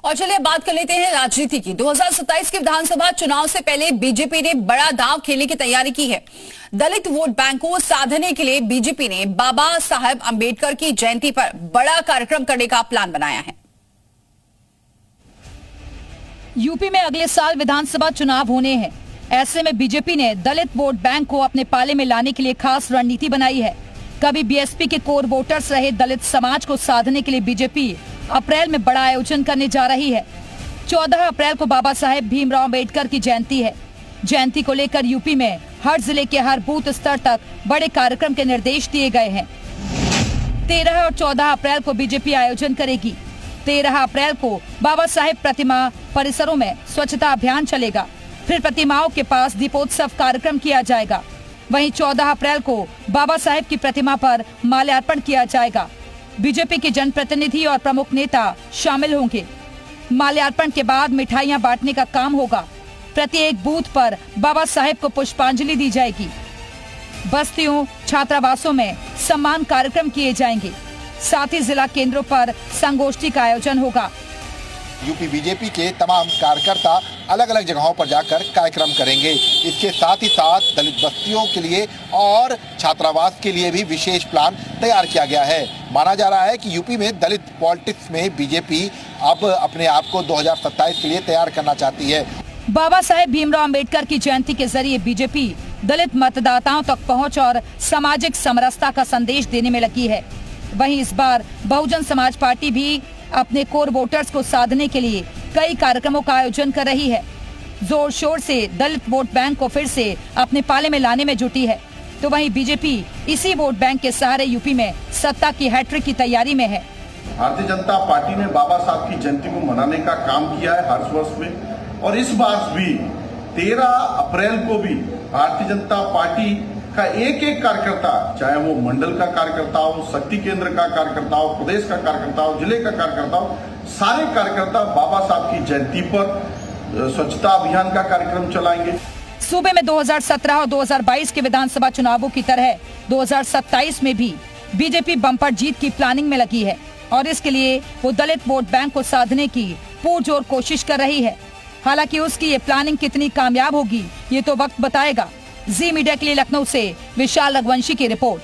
और चलिए बात कर लेते हैं राजनीति की। 2027 के विधानसभा चुनाव से पहले बीजेपी ने बड़ा दांव खेलने की तैयारी की है। दलित वोट बैंक को साधने के लिए बीजेपी ने बाबा साहेब अंबेडकर की जयंती पर बड़ा कार्यक्रम करने का प्लान बनाया है। यूपी में अगले साल विधानसभा चुनाव होने हैं। ऐसे में बीजेपी ने दलित वोट बैंक को अपने पाले में लाने के लिए खास रणनीति बनाई है। कभी बीएसपी के कोर वोटर्स रहे दलित समाज को साधने के लिए बीजेपी अप्रैल में बड़ा आयोजन करने जा रही है। 14 अप्रैल को बाबा साहेब भीमराव अंबेडकर की जयंती है। जयंती को लेकर यूपी में हर जिले के हर बूथ स्तर तक बड़े कार्यक्रम के निर्देश दिए गए हैं। 13 और 14 अप्रैल को बीजेपी आयोजन करेगी। 13 अप्रैल को बाबा साहेब प्रतिमा परिसरों में स्वच्छता अभियान चलेगा। फिर प्रतिमाओं के पास दीपोत्सव कार्यक्रम किया जाएगा। वहीं 14 अप्रैल को बाबा साहेब की प्रतिमा पर माल्यार्पण किया जाएगा। बीजेपी के जनप्रतिनिधि और प्रमुख नेता शामिल होंगे। माल्यार्पण के बाद मिठाइयां बांटने का काम होगा। प्रत्येक बूथ पर बाबा साहेब को पुष्पांजलि दी जाएगी। बस्तियों, छात्रावासों में सम्मान कार्यक्रम किए जाएंगे। साथ ही जिला केंद्रों पर संगोष्ठी का आयोजन होगा। यूपी बीजेपी के तमाम कार्यकर्ता अलग अलग जगहों पर जाकर कार्यक्रम करेंगे। इसके साथ ही साथ दलित बस्तियों के लिए और छात्रावास के लिए भी विशेष प्लान तैयार किया गया है। माना जा रहा है कि यूपी में दलित पॉलिटिक्स में बीजेपी अब अपने आप को 2027 के लिए तैयार करना चाहती है। बाबा साहेब भीमराव अंबेडकर की जयंती के जरिए बीजेपी दलित मतदाताओं तक पहुँच और सामाजिक समरसता का संदेश देने में लगी है। वहीं इस बार बहुजन समाज पार्टी भी अपने कोर वोटर्स को साधने के लिए कई कार्यक्रमों का आयोजन कर रही है। जोर शोर से दलित वोट बैंक को फिर से अपने पाले में लाने में जुटी है। तो वहीं बीजेपी इसी वोट बैंक के सहारे यूपी में सत्ता की हैट्रिक की तैयारी में है। भारतीय जनता पार्टी ने बाबा साहब की जयंती को मनाने का काम किया है हर वर्ष में, और इस बार भी 13 अप्रैल को भी भारतीय जनता पार्टी का एक एक कार्यकर्ता, चाहे वो मंडल का कार्यकर्ता हो, शक्ति केंद्र का कार्यकर्ता हो, प्रदेश का कार्यकर्ता हो, जिले का कार्यकर्ता हो, सारे कार्यकर्ता बाबा साहब की जयंती पर स्वच्छता अभियान का कार्यक्रम चलाएंगे। सूबे में 2017 और 2022 के विधानसभा चुनावों की तरह 2027 में भी बीजेपी बम्पर जीत की प्लानिंग में लगी है और इसके लिए वो दलित वोट बैंक को साधने की पुरजोर कोशिश कर रही है। हालांकि उसकी ये प्लानिंग कितनी कामयाब होगी ये तो वक्त बताएगा। जी मीडिया के लिए लखनऊ से विशाल रघुवंशी की रिपोर्ट।